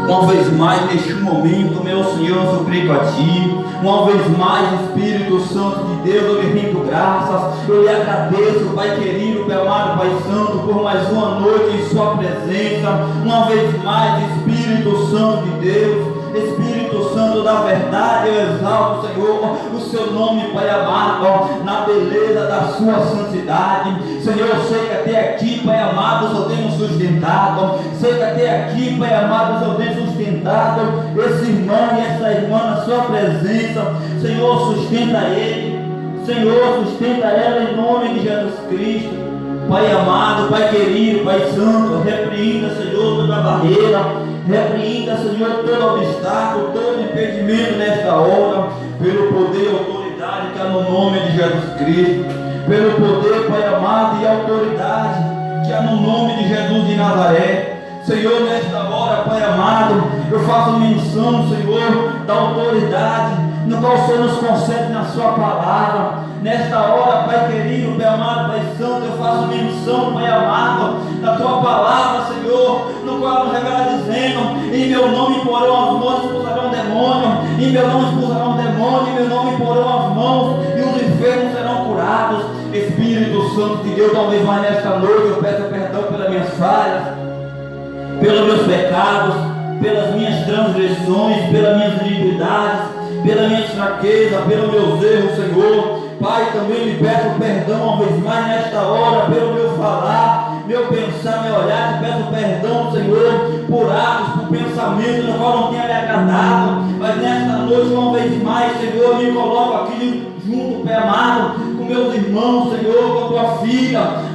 Uma vez mais neste momento, meu Senhor, eu suplico a Ti. Uma vez mais, Espírito Santo de Deus, eu lhe rendo graças. Eu lhe agradeço, Pai querido, Pai amado, Pai Santo, por mais uma noite em Sua presença. Uma vez mais, Espírito Santo de Deus, Espírito Santo da verdade, eu exalto, Senhor, o Seu nome, Pai amado, na beleza da Sua santidade. Senhor, eu sei que até aqui, Pai amado, o Senhor tem nos sustentado. Sei que até aqui, Pai amado, o Senhor tem sustentado esse irmão e essa irmã na Sua presença. Senhor, sustenta ele. Senhor, sustenta ela em nome de Jesus Cristo. Pai amado, Pai querido, Pai santo, repreenda, Senhor, toda barreira. Repreenda, Senhor, todo obstáculo, todo impedimento nesta hora, pelo poder e autoridade que há no nome de Jesus Cristo, pelo poder, Pai amado, e autoridade que há no nome de Jesus de Nazaré. Senhor, nesta hora, Pai amado, eu faço menção, Senhor, da autoridade no qual o Senhor nos concede na Sua palavra. Nesta hora, Pai querido, Pai amado, Pai santo, eu faço menção, Pai amado, da Tua palavra, Senhor, no qual nos revela dizendo: em meu nome porão as mãos e expulsarão demônio, em meu nome expulsarão demônio, em meu nome porão as mãos e os enfermos serão curados. Espírito Santo de Deus, talvez mais nesta noite eu peço perdão pelas minhas falhas, pelos meus pecados, pelas minhas transgressões, pelas minhas iniquidades, pelas minhas fraquezas, pelos meus erros, Senhor. Pai, também lhe peço perdão uma vez mais nesta hora, pelo meu falar, meu pensar, meu olhar. Te peço perdão, Senhor, por atos, por pensamentos no qual não tenha me agradado. Mas nesta noite, uma vez mais, Senhor, me coloco aqui junto, Pai amado, com meus irmãos, Senhor, com a Tua filha.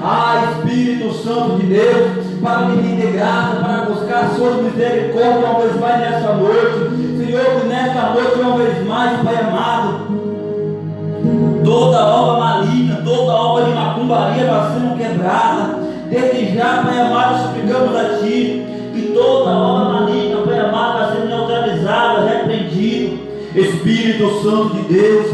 Espírito Santo de Deus, para me render graça, para buscar as Suas misericórdias uma vez mais nesta noite. Senhor, que nesta noite, uma vez mais, Pai amado, toda obra maligna, toda obra de macumbaria vai sendo quebrada. Desde já, Pai amado, suplicamos a Ti que toda obra maligna, Pai amado, vai sendo neutralizada, repreendido. Espírito Santo de Deus,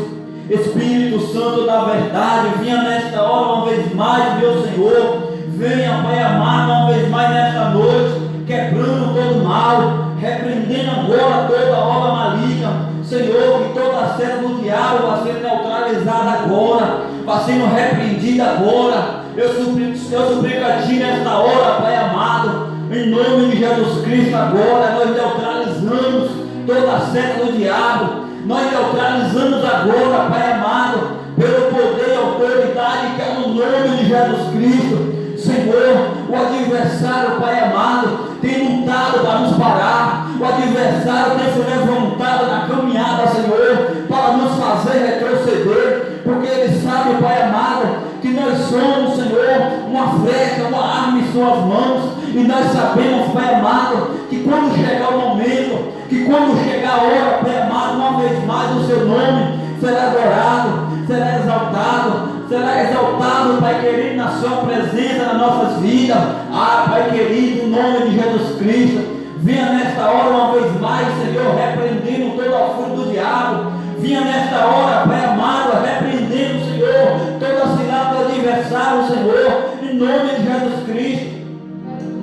Espírito Santo da verdade, venha nesta hora uma vez mais, meu Senhor. Venha, Pai amado, uma vez mais nesta noite, quebrando todo mal, repreendendo agora toda obra maligna. Senhor, que toda a seta do diabo vai ser neutralizada agora, vai sendo repreendida agora. Eu suplico a Ti nesta hora, Pai amado, em nome de Jesus Cristo. Agora nós neutralizamos toda a seta do diabo, nós neutralizamos agora, Pai amado, pelo poder e autoridade que é no nome de Jesus Cristo. Senhor, o adversário, Pai amado, tem lutado para nos parar. O adversário tem se levantado na caminhada, Senhor, para nos fazer retroceder, porque ele sabe, Pai amado, que nós somos, Senhor, uma flecha, uma arma em Suas mãos. E nós sabemos, Pai amado, que quando chegar o momento, que quando chegar a hora, Pai amado, uma vez mais o Seu nome será adorado, será exaltado, Pai querido, na Sua presença, nas nossas vidas. Pai querido, em nome de Jesus Cristo, venha nesta hora uma vez mais, Senhor, repreendendo toda a fúria do diabo. Venha nesta hora, Pai amado, repreendendo, Senhor, toda a cilada do adversário, Senhor, em nome de Jesus Cristo.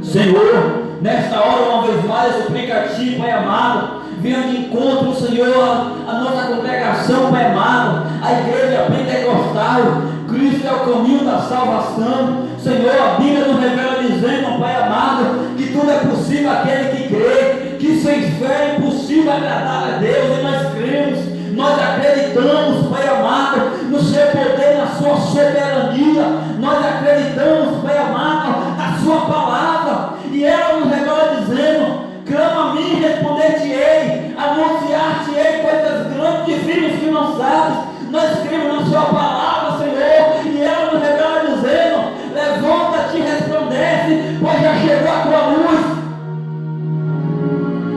Senhor, nesta hora uma vez mais eu suplico a Ti, Pai amado, venha de encontro, Senhor, a nossa congregação, Pai amado, a igreja pentecostal. Cristo é o caminho da salvação. Senhor, a Bíblia nos revela dizendo, Pai amado, que tudo é possível aquele que crê, que sem fé é impossível agradar a Deus. E nós cremos, nós acreditamos, Pai amado, no Seu poder, na Sua soberania. Nós acreditamos, Pai amado, na Sua palavra, e ela nos revela dizendo: clama a mim, responder-te-ei, anunciar-te-ei coisas grandes e firmes que não sabes. Nós cremos na Sua palavra, Senhor, e ela nos revela dizendo: levanta-te e resplandece, pois já chegou a Tua luz.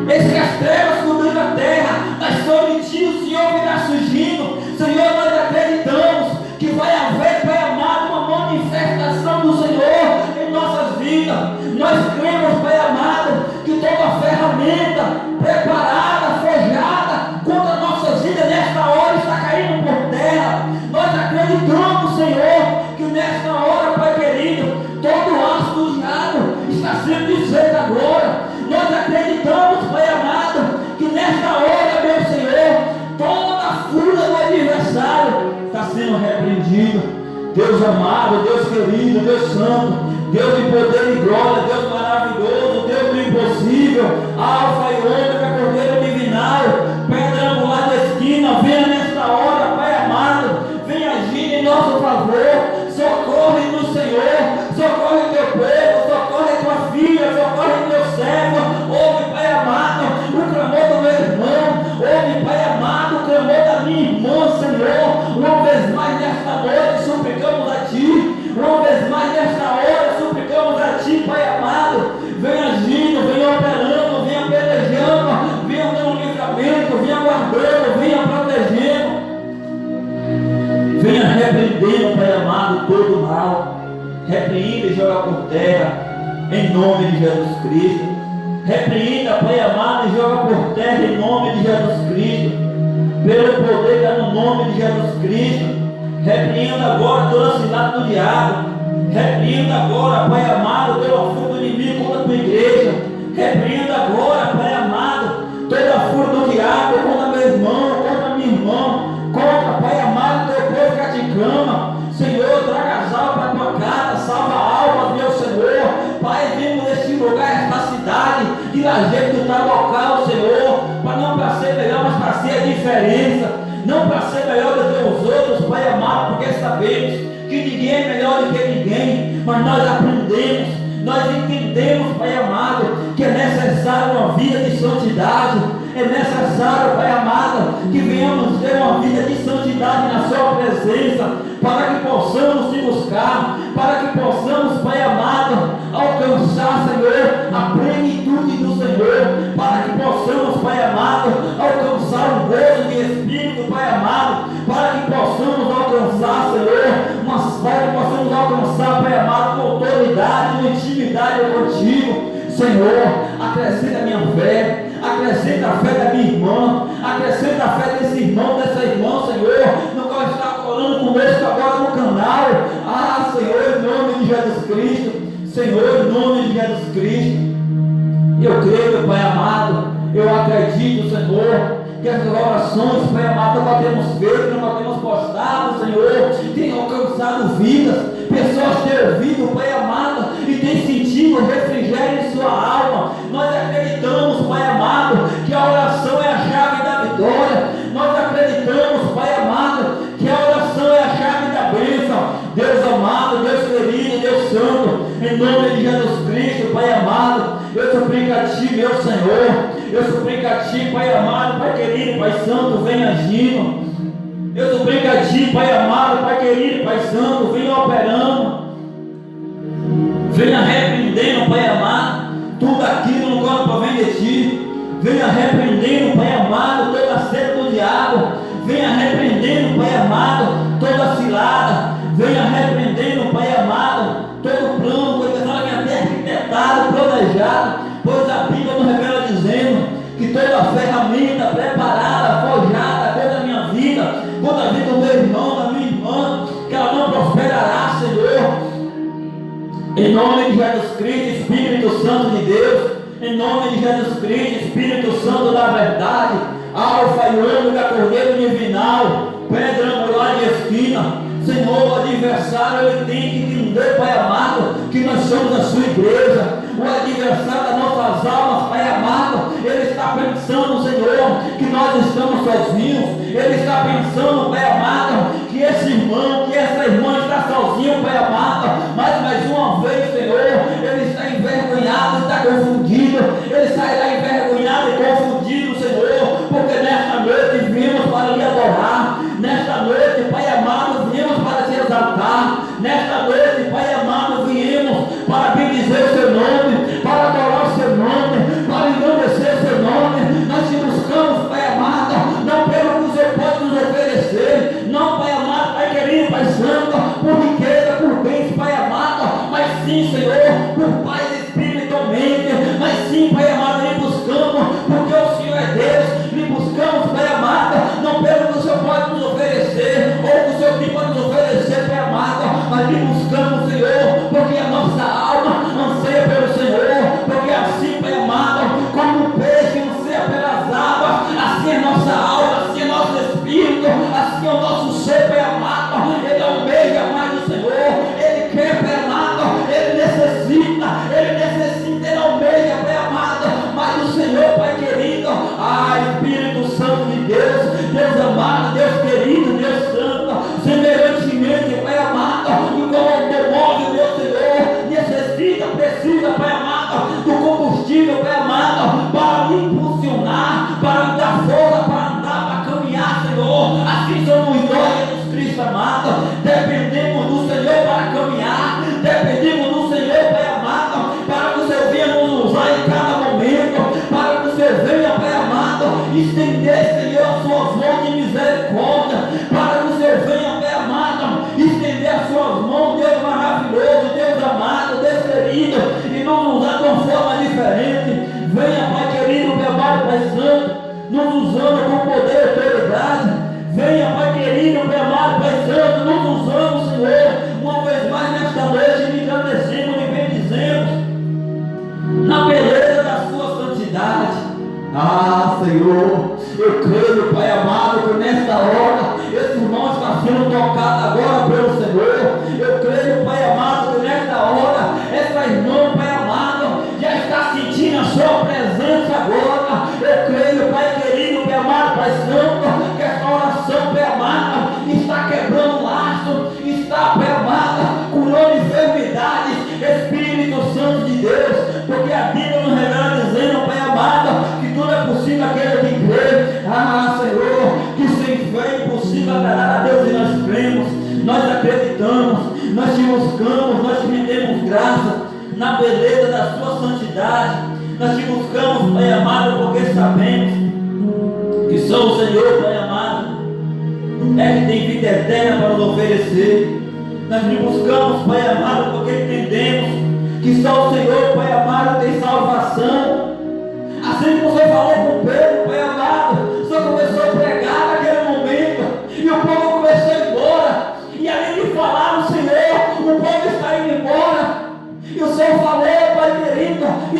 Eis que as trevas cobriram a terra, mas sobre Ti o Senhor virá surgindo. Senhor, nós acreditamos que vai haver, Pai amado, uma manifestação do Senhor em nossas vidas. Nós cremos, Pai amado, que toda ferramenta preparada, forjada contra nossas vidas nesta hora está caindo por terra. Nós acreditamos, Senhor, que nesta hora, Pai querido, todo o aço do diabo está sendo desfeito agora. Nós acreditamos, Pai amado, Deus amado, Deus querido, Deus santo, Deus de poder e glória, Deus maravilhoso, Deus do impossível, Alfa e Ômega, Cordeiro divinário, pedra angular da esquina, venha nesta hora, Pai amado, venha agir em nosso favor, socorre-nos, Senhor, socorre teu povo, socorre tua filha, socorre teu servo, ouve, Pai amado, o clamor do meu irmão, ouve, Pai amado, o clamor da minha irmã, Senhor, uma vez mais nesta noite suplicamos a Ti, uma vez mais nesta hora suplicamos a Ti, Pai amado, venha agindo, venha operando, venha pelejando, venha dando livramento, venha guardando, venha protegendo, venha repreendendo, Pai amado, todo mal, repreenda e joga por terra, em nome de Jesus Cristo. Repreenda, Pai amado, e joga por terra em nome de Jesus Cristo, pelo poder que é no nome de Jesus Cristo. Repreenda agora toda a cilada do diabo. Repreenda agora, Pai amado, toda a fúria do inimigo contra a tua igreja. Repreenda agora, Pai amado, toda a fúria do diabo contra meu irmão, contra minha irmã, contra, Pai amado, teu povo que te clama. Senhor, traga as almas para a tua casa, salva almas, meu Senhor. Pai, vimos neste lugar, esta cidade, de Lajeado do Tabocal, Senhor, para não para ser melhor, mas para ser a diferença, não para ser melhor do que os outros, Pai amado, porque sabemos que ninguém é melhor do que ninguém, mas nós aprendemos, nós entendemos, Pai amado, que é necessário uma vida de santidade, é necessário, Pai amado, que venhamos ter uma vida de santidade na Sua presença, para que possamos te buscar, para que possamos, Pai amado, alcançar, Senhor, a plenitude do Senhor, para que possamos, Pai amado, alcançar um gozo de Espírito, Pai amado, para que possamos alcançar, Senhor, para que possamos alcançar, Pai amado, com autoridade, com intimidade contigo. Senhor, acrescenta a minha fé, acrescenta a fé da minha irmã, acrescenta a fé desse irmão, dessa irmã, Senhor, no qual está orando conosco agora no canal. Ah, Senhor, em nome de Jesus Cristo, Senhor, em nome de Jesus Cristo, eu creio, meu Pai amado, eu acredito, Senhor, que essas orações, Pai amado, nós temos feito, nós temos postado, Senhor, tem alcançado vidas, pessoas têm ouvido, Pai amado, e têm sentido refrigério em sua alma. Nós acreditamos, Pai amado, que a oração é a chave da vitória. Nós acreditamos, Pai amado, que a oração é a chave da bênção. Deus amado, Deus querido, Deus santo, em nome de Jesus Cristo, Pai amado, eu suplico a Ti, meu Senhor, eu suplico a Ti, Pai amado, Pai querido, Pai santo, venha agindo. Eu suplico a Ti, Pai amado, Pai querido, Pai santo, venha operando, venha repreendendo, Pai amado, tudo aquilo no qual provém de Ti. Venha repreendendo, Pai amado, toda a sede do diabo. Venha repreendendo, Pai amado, toda a cilada. Venha repreendendo, Pai amado, todo plano, coisa que tenha até arquitetado, planejado, pois a Bíblia nos revela dizendo que toda ferramenta preparada, forjada contra a minha vida, contra a vida do meu irmão, da minha irmã, que ela não prosperará, Senhor. Em nome de Jesus Cristo, Espírito Santo de Deus, em nome de Jesus Cristo, Espírito Santo da verdade, Alfa e Ômega, Cordeiro divinal, pedra angular de esquina, Senhor, o adversário ele tem que entender, Pai amado, que nós somos a sua igreja. O adversário das nossas almas, Pai amado, ele está pensando, Senhor, que nós estamos sozinhos. Ele está pensando, Pai amado, que esse irmão, que essa irmã está sozinho, Pai amado. Mas mais uma vez, Senhor, ele está envergonhado, está confundido. Ele sairá envergonhado e confundido, Senhor, porque nesta noite viemos para lhe adorar. Nesta noite, Pai amado, viemos para te exaltar. Nesta noite, Pai amado, viemos para bendizer o seu nome, para adorar o seu nome, para engrandecer o seu nome. Nós te buscamos, Pai amado, não pelo que o Senhor pode nos oferecer, não, Pai amado, Pai querido, Pai santo, por riqueza, por bens, Pai amado, mas sim, Senhor, por paz espiritualmente, mas sim, Pai amado, lhe buscamos, porque o Senhor é Deus, lhe buscamos, Pai amado, não pelo que o Senhor pode nos oferecer, ou que o Senhor pode nos oferecer, Pai amado, mas lhe buscamos, Senhor, porque a nossa alma anseia pelo Senhor, porque assim, Pai amado, como o peixe anseia pelas águas, assim é nossa alma, assim é nosso espírito, assim é o nosso ser, Pai amado, ele almeja mais o estender, Senhor, as suas mãos de misericórdia, para que o Senhor venha, Pai amado, estender as suas mãos, Deus maravilhoso, Deus amado, Deus querido, e nos usar de uma forma diferente. Venha, Pai querido, Pai amado, Pai santo, nos usando com poder e autoridade. Venha, Pai querido, Pai amado, Pai santo, nos usando, Senhor, uma vez mais nesta noite, me engrandecemos e bendizemos na beleza da sua santidade. Ah, Senhor, eu creio, Pai amado, que nesta hora esse irmão está sendo tocado agora pelo Senhor. Eu creio, Pai amado, que nesta hora essa irmã, Pai amado, já está sentindo a sua presença agora. Eu creio, Pai querido, Pai amado, Pai santo, que essa oração, Pai amado, está quebrando laço, está, Pai amado, curando enfermidades, Espírito Santo de Deus, porque a Bíblia nos revela dizendo, Pai amado, que tudo é possível aquele que crê. Ah, Senhor, que sem fé é impossível agradar a Deus, e nós cremos, nós acreditamos, nós te buscamos, nós te rendemos graça na beleza da sua santidade. Nós te buscamos, Pai amado, porque sabemos que só o Senhor, Pai amado, é que tem vida eterna para nos oferecer. Nós te buscamos, Pai amado, porque entendemos que só o Senhor, Pai amado, tem salvação. Assim como você falou com Pedro, Pai amado, o Senhor começou a pregar naquele momento, e o povo começou a ir embora, e além de falar no Senhor, o povo está indo embora, e o Senhor falou, Pai querido, e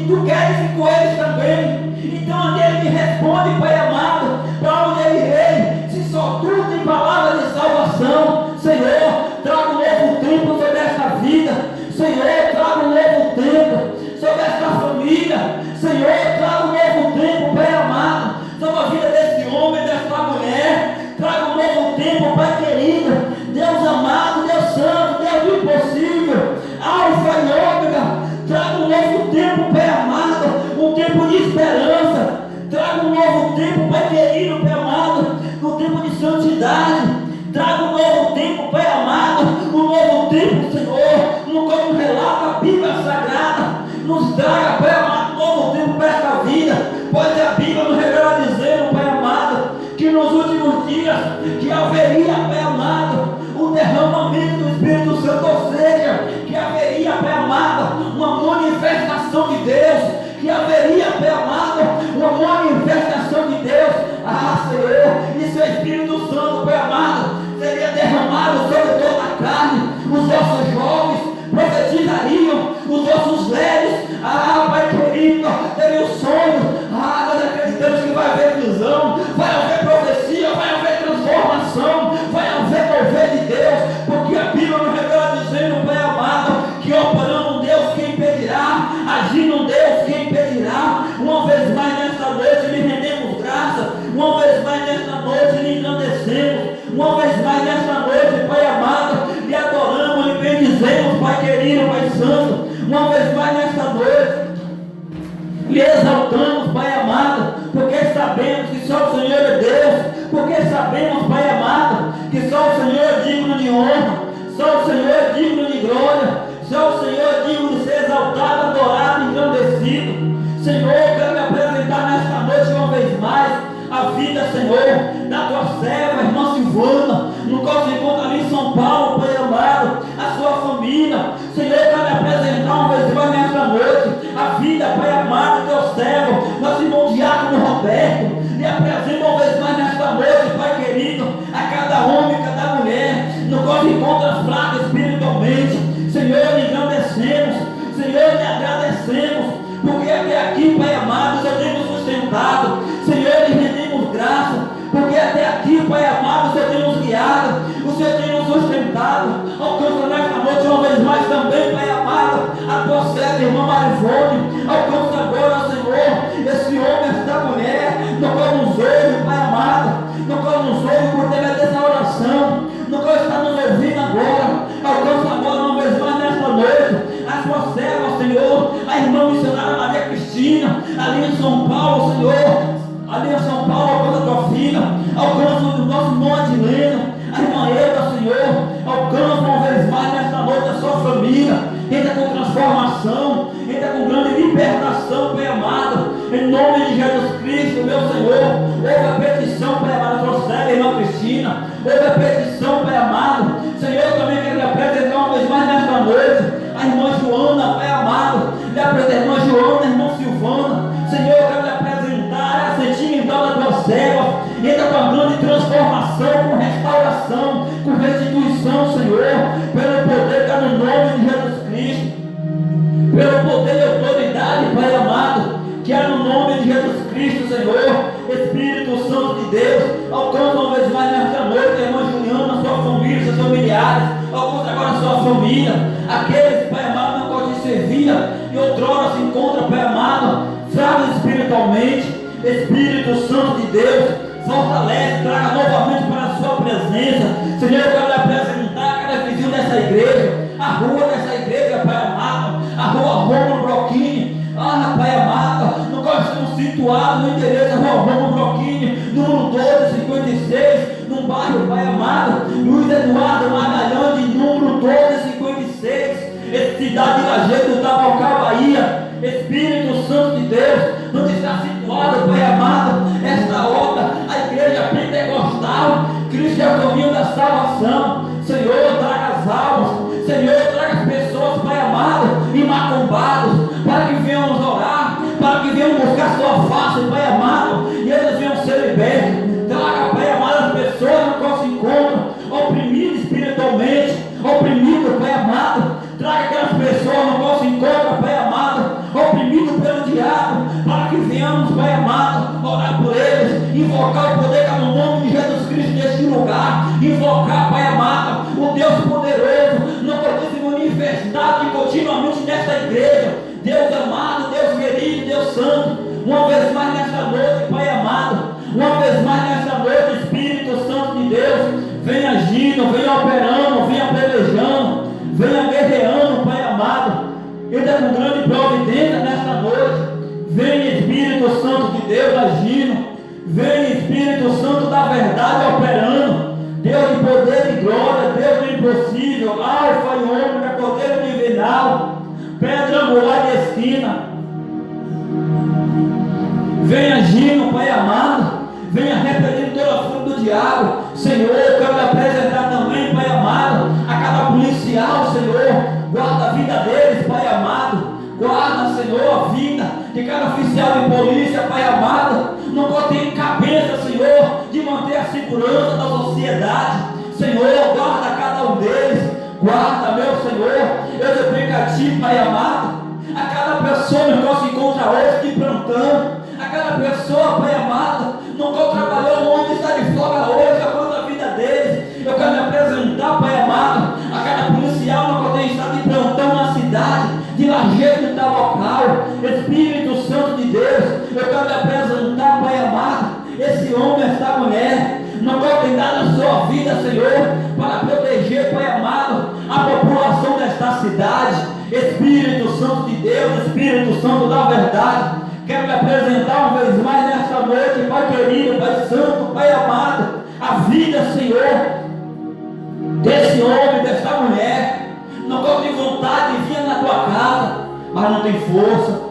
tu queres ir com eles também. Então onde ele me responde, Pai amado, para onde ele irei, se só tu tem palavra de salvação. Senhor, traga um novo tempo sobre esta vida. Senhor, traga um novo tempo sobre esta família. Senhor, traga um novo tempo, Pai amado, sobre a vida desse homem, desta mulher. Traga um novo tempo, Pai querido, Deus amado, Deus santo, Deus do impossível, Alfa e Ômega. Traga um novo tempo, Pai amado, um tempo de esperança. Traga um novo tempo, Pai querido, Pai amado, um tempo de santidade. Traga um novo tempo, Pai amado, um novo tempo, Senhor, como relata a Bíblia Sagrada. Nos traga, Pai amado, um novo tempo para esta vida, pois a Bíblia nos revela dizendo, Pai amado, que nos últimos dias que haveria, Pai amado, um derramamento do Espírito Santo, ou seja, que haveria, Pai amado, uma manifestação de Deus, que haveria, Pai amado, uma manifestação de Deus. Ah, Senhor, e seu Espírito Santo, Pai amado, seria derramado sobre toda a carne. Os nossos jovens profetizariam, os nossos velhos, ah, Pai querido, teriam sonho. Ah, nós acreditamos que vai haver visão, vai haver profecia, vai haver transformação, vai haver mover de Deus, porque a Bíblia nos revela dizendo, Pai amado, que operando um Deus, quem impedirá? Agindo um Deus, quem impedirá? Uma vez mais nesta noite lhe rendemos graça, uma vez mais nesta noite lhe engrandecemos, uma vez mais nesta noite, Pai amado, lhe adoramos, lhe bendizemos, Pai querido, Pai santo, uma vez mais nesta noite lhe exaltamos, Pai amado, porque sabemos que só o Senhor é Deus, porque sabemos, Pai amado, que só o Senhor é digno de honra, só o Senhor é digno de glória, só o Senhor é digno de ser exaltado, adorado, engrandecido. Senhor, eu quero me apresentar nesta noite uma vez mais a vida, Senhor, da tua serva, irmã Silvana, no qual se encontra ali em São Paulo, Pai amado, a sua família. Senhor, eu quero me apresentar uma vez mais nesta noite a vida, Pai amado, do teu servo, nosso irmão Diácono Roberto. Me apresento uma vez mais nesta noite, Pai querido, a cada homem, a cada mulher, no qual se encontra fraco espiritualmente. Senhor, lhe agradecemos, Senhor, lhe agradecemos, porque até aqui, Pai amado, o Senhor tem nos sustentado. Senhor, lhe rendemos graça, porque até aqui, Pai amado, o Senhor tem nos guiado, o Senhor tem nos sustentado. Alcança nesta noite uma vez mais também, Pai amado, a tua serva, irmã Marivone. Alcança agora, Senhor, esse homem, esta mulher, no qual nos ouve, Pai amado, no qual nos ouve por ter dessa oração, no qual está nos ouvindo agora. Alcança agora uma vez mais nesta noite a sua serva, Senhor, a irmã missionária Maria Cristina, ali no nome de Jesus Cristo, pelo poder e autoridade, Pai amado, que é no nome de Jesus Cristo, Senhor. Espírito Santo de Deus, alcança uma vez mais nesta noite a irmã Juliana, sua família, seus familiares, alcança agora a sua família, aqueles, Pai amado, não pode servir e outrora se encontra, Pai amado, fracos espiritualmente. Espírito Santo de Deus, fortalece, traga novamente para a sua presença. Senhor, eu quero apresentar cada vizinho dessa igreja, a rua dessa igreja, Pai amado, a rua Romulo Brochini, Pai amado, no qual estamos situados no endereço da rua Romulo Brochini, número 1256, num bairro, Pai amado, Luiz Eduardo Magalhães, de número 1256, cidade de Lajeado do Tabocal, Bahia. Espírito Santo de Deus, onde está situado, Pai amado, esta obra, a igreja pentecostal. Cristo é o caminho da salvação. Senhor, traga as almas, Senhor, traga as pessoas, Pai amado, imacumbados, para que venhamos orar, para que venhamos buscar sua face, Pai amado, e eles venham ser libertos. Traga, Pai amado, as pessoas no qual se encontram oprimidas espiritualmente, oprimidas, Pai amado. Traga aquelas pessoas no qual se encontram, Pai amado, oprimidos pelo diabo, para que venhamos, Pai amado, orar por eles, invocar o poder que é no nome de Jesus Cristo neste lugar, invocar, Pai amado, o Deus poderoso, não pode se manifestar continuamente nesta igreja. Deus amado, Deus querido, Deus santo, uma vez mais nesta noite, Pai amado, uma vez mais nesta noite, Espírito Santo de Deus, venha agindo, venha operando, venha pelejando, venha guerreando, Pai amado, entra com grande providência nesta noite. Vem Espírito Santo de Deus agindo, vem Espírito Santo da verdade operando, Deus de poder e glória, Deus do impossível, Alfa e Ômega, Cordeiro divinal, pedra angular de esquina. Vem agindo, Pai amado, venha repelindo toda a fúria do diabo. Senhor, eu quero me apresentar também, Pai amado, a cada policial, Senhor, guarda a vida deles, Pai amado, guarda, Senhor, a vida de cada oficial de polícia, Pai amado, não tem cabeça, Senhor, de manter a segurança da sociedade. Senhor, guarda cada um deles, guarda, meu Senhor, eu suplico a Ti, Pai amado, a cada pessoa que se encontra hoje de plantão, a cada pessoa, Pai amado, não trabalhou onde está de folga hoje, a vida deles. Eu quero me apresentar, Pai amado, a cada policial não tem estado de plantão na cidade de Lajeado do Tabocal. Espírito Santo de Deus, eu quero me apresentar, Pai amado, esse homem, essa mulher, não tem dado a sua vida, Senhor, para proteger, Pai amado, a população desta cidade. Espírito Santo de Deus, Espírito Santo da verdade, quero me apresentar uma vez mais nesta noite, Pai querido, Pai santo, Pai amado, a vida, Senhor, desse homem, desta mulher. Não tem vontade de vir na tua casa, mas não tem força.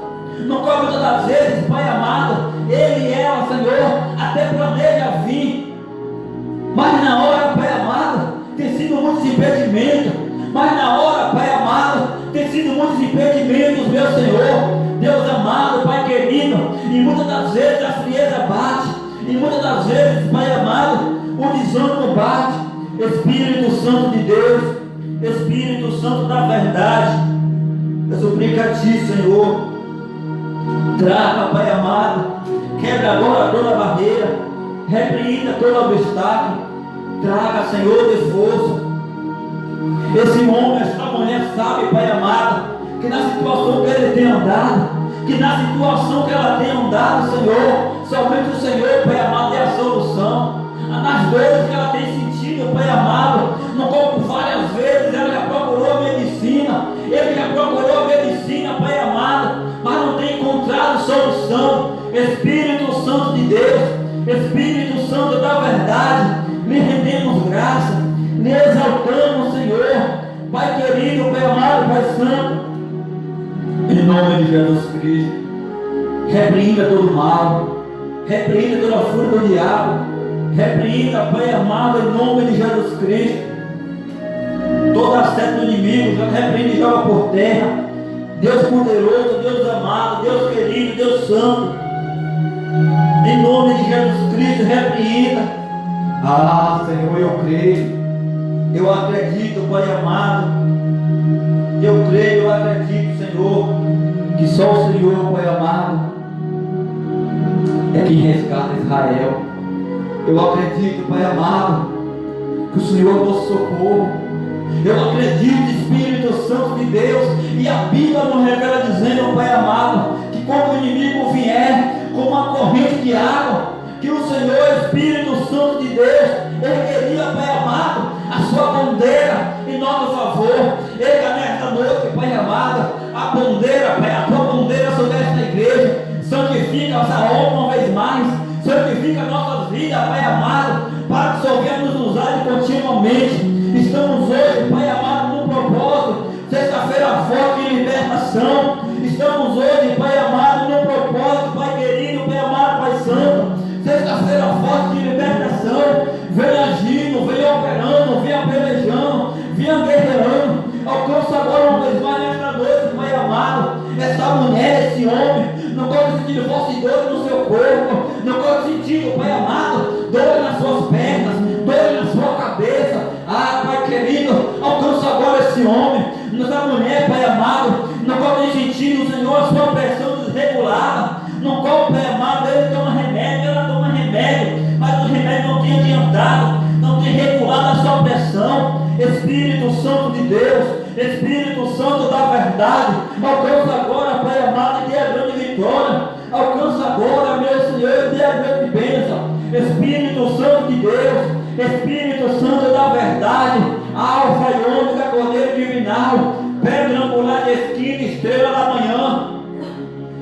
Não come todas as vezes, Pai amado, ele e ela, Senhor, até planeja vir, mas na hora, Pai amado, tem sido muitos impedimentos. Mas na hora, Pai amado, tem sido muitos impedimentos, meu Senhor, Deus amado, Pai querido, e muitas das vezes a frieza bate, e muitas das vezes, Pai amado, o desânimo bate. Espírito Santo de Deus, Espírito Santo da verdade, eu suplico a Ti, Senhor, traga, Pai amado, quebra agora toda barreira, repreenda todo obstáculo, traga, Senhor, de força. Esse homem, essa mulher sabe, Pai amado, que na situação que ele tem andado, que na situação que ela tem andado, Senhor, somente o Senhor, Pai amado, é a solução. Nas dores que ela tem sentido, Pai amado, no corpo várias vezes, ela já procurou a medicina, ele já procurou a medicina, Pai amado, mas não tem encontrado solução. Espírito Santo de Deus, Espírito Santo da verdade, lhe rendemos graça, lhe exaltamos, Senhor, Pai querido, Pai amado, Pai santo, em nome de Jesus Cristo. Repreenda todo mal, repreenda toda a fúria do diabo, repreenda, Pai amado, em nome de Jesus Cristo, toda a seta do inimigo, repreende e joga por terra. Deus poderoso, Deus amado, Deus querido, Deus santo, em nome de Jesus Cristo, repreenda. Senhor, eu creio, eu acredito, Pai amado, acredito, Senhor, que só o Senhor, Pai amado, é quem resgata Israel. Eu acredito, Pai amado, que o Senhor é o nosso socorro. Eu acredito, Espírito Santo de Deus, e a Bíblia nos revela dizendo, Pai amado, que quando o inimigo vier com uma corrente de água, que o Senhor, Espírito Santo de Deus, ergueria, Pai amado, a sua bandeira em nosso favor. Erga nesta noite, Pai amado, a bandeira, Pai, a tua bandeira sobre esta igreja. Santifica essa obra uma vez mais, santifica nossas vidas, Pai amado, para que soubermos usar continuamente. Estamos hoje, Pai amado, no propósito, sexta-feira forte de libertação. Estamos hoje, Pai amado, no propósito, Pai querido, Pai amado, Pai santo, sexta-feira forte de libertação. Venha agindo, venha operando, venha pelejando, venha guerreando. Alcança agora uma vez mais nesta noite, Pai amado, essa mulher, esse homem. Não pode sentir força e dor no seu corpo, não pode sentir, Pai amado, dor nas suas pernas, dor na sua cabeça. Ah, Pai querido, alcança agora esse homem, essa mulher, Pai amado, não pode sentir, Senhor, a sua pressão desregulada. Não pode, Pai amado, ele toma remédio, ela toma remédio, mas o remédio não tem adiantado, não tem regulado a sua pressão. Espírito Santo de Deus, Espírito Santo da verdade, alcança agora, Pai amado, e dê a grande vitória. Alcança agora, meu Senhor, e dê a grande bênção. Espírito Santo de Deus, Espírito Santo da verdade, Alfa e Ômega, Cordeiro divinal, pedra angular de esquina, estrela da manhã.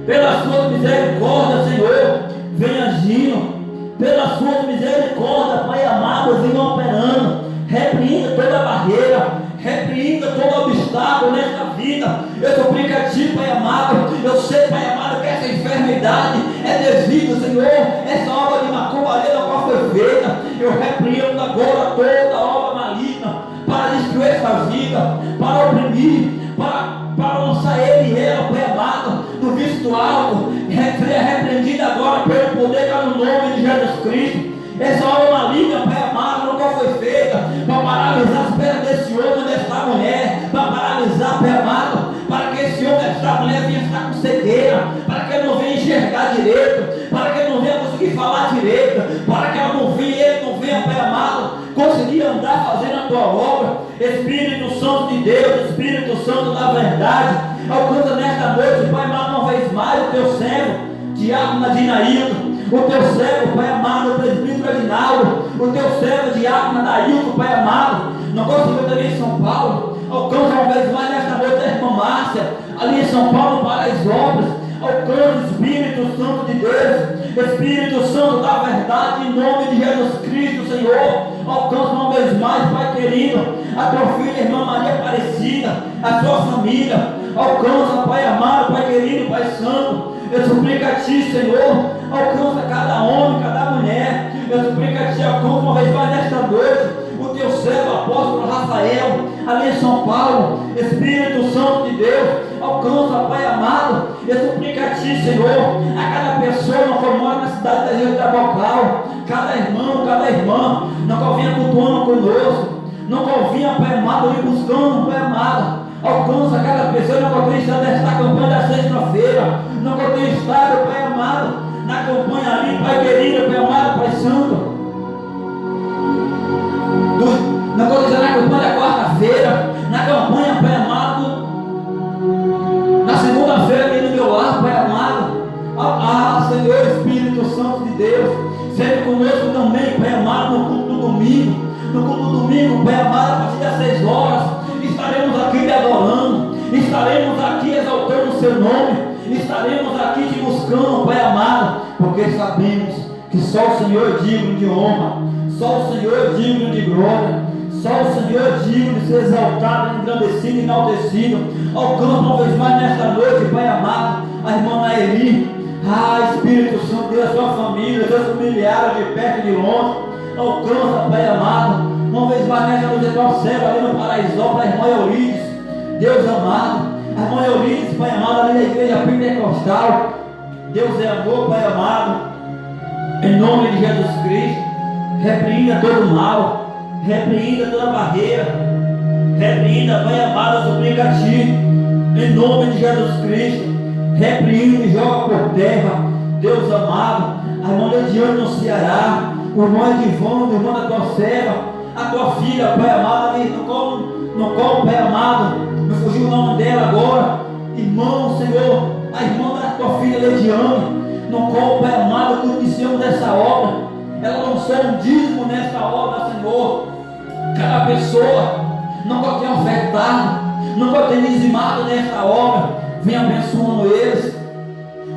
Pela sua misericórdia, Senhor, venha agindo. Pela sua misericórdia, Pai amado, venha operando. Repreenda toda barreira, repreenda todo obstáculo nesta vida. Eu suplico a Ti, Pai amado. Eu sei, Pai amado, que essa enfermidade é devido, Senhor, essa obra de macumba a qual foi feita. Eu repreendo agora toda obra maligna para destruir essa vida, para oprimir, para lançar ele e ela, Pai amado, do vício do álcool. Repreendida agora pelo poder que é no nome de Jesus Cristo. Essa obra maligna, Pai amado, nunca foi feita para paralisar as pernas desse homem, desta mulher, para paralisar, Pai amado, para que esse homem, esta mulher venha estar com cegueira, para que ele não venha enxergar direito, para que ele não venha conseguir falar direito, para que ela não venha, ele não venha, Pai amado, conseguir andar fazendo a tua obra. Espírito Santo de Deus, Espírito Santo da verdade, alcança nesta noite, Pai amado, uma vez mais o teu servo, diácono Adinailton, o teu servo, Pai amado, o presbítero Adinaldo, o teu servo, diácono Adailton, Pai amado, não conseguiu também em São Paulo. Alcança uma vez mais nesta noite a irmã Márcia, ali em São Paulo, para as obras. Alcança, Espírito Santo de Deus, Espírito Santo da verdade, em nome de Jesus Cristo, Senhor. Alcança uma vez mais, Pai querido, a tua filha, irmã Maria Aparecida, a sua família. Alcança, Pai amado, Pai querido, Pai santo. Eu suplico a Ti, Senhor, alcança cada homem, cada mulher. Eu suplico a Ti, alcança uma vez mais nesta noite o Teu servo, apóstolo Rafael, ali em São Paulo. Espírito Santo de Deus, alcança, Pai amado. Eu suplico a Ti, Senhor, a cada pessoa que mora na cidade da gente Bocal, cada irmão, cada irmã, não convinha cultuando conosco, não convinha, Pai amado, ir buscando, Pai amado. Alcança cada pessoa, não convinha estar nesta campanha da sexta-feira, não convinha estar, Pai amado, na campanha ali, Pai querido, Pai amado, Pai santo. Na condição na campanha da quarta-feira, na campanha, Pai amado, na segunda-feira aqui no meu lar, Pai amado. Senhor, Espírito Santo de Deus, sempre conosco também, Pai amado, no culto do domingo. No culto do domingo, Pai amado, a partir das 6 horas, estaremos aqui te adorando, estaremos aqui exaltando o Seu nome, estaremos aqui te buscando, Pai amado, porque sabemos que só o Senhor é digno de honra, só o Senhor é digno de glória, só o Senhor é digno de ser exaltado, engrandecido e enaltecido. Alcança uma vez mais nesta noite, Pai amado, a irmã Naeli. Espírito Santo, Deus, a sua família, seus familiares de perto e de longe. Alcança, Pai amado, uma vez mais nesta noite, a tua serva ali no Paraíso, para a irmã Eurides. Deus amado, a irmã Eurides, Pai amado, ali na igreja pentecostal. Deus é amor, Pai amado, em nome de Jesus Cristo. Repreenda todo mal, repreenda toda barreira, repreenda, Pai amado, eu suplico a Ti, Em nome de Jesus Cristo, repreende e joga por terra, Deus amado, a irmã Lediane no Ceará, o irmão Edivando, o irmão da tua serva, a tua filha, Pai amado, ali no colo, Pai amado, me fugiu o nome dela agora, irmão, Senhor, a irmã da tua filha Lediane, no colo, Pai amado, que iniciamos dessa obra, ela lançou um dízimo nessa obra, Senhor, cada pessoa, nunca tem ofertado, nunca tem dizimado nesta obra, vem abençoando eles,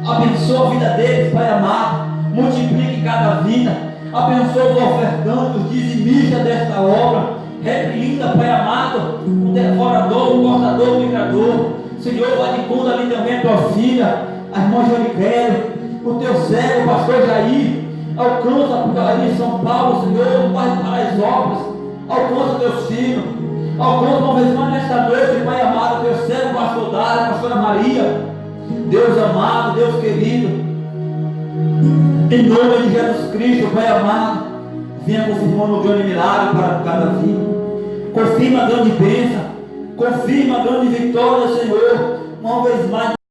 abençoa a vida deles, Pai amado, multiplique cada vida, abençoa os ofertantes, os dizimistas desta obra, repreenda, Pai amado, o devorador, o cortador, o migrador, Senhor, vai de conta ali também a tua filha, a irmã Joriquério, o teu servo, o pastor Jair, alcança por ali em São Paulo, Senhor, no bairro Paraisópolis, alcança teus filhos, alcança uma vez mais nesta noite, Pai amado, teu servo, pastor Dário, a pastora Maria, Deus amado, Deus querido, em nome de Jesus Cristo, Pai amado, venha confirmando o grande milagre para cada vida, confirma a grande bênção, confirma a grande vitória, Senhor, uma vez mais.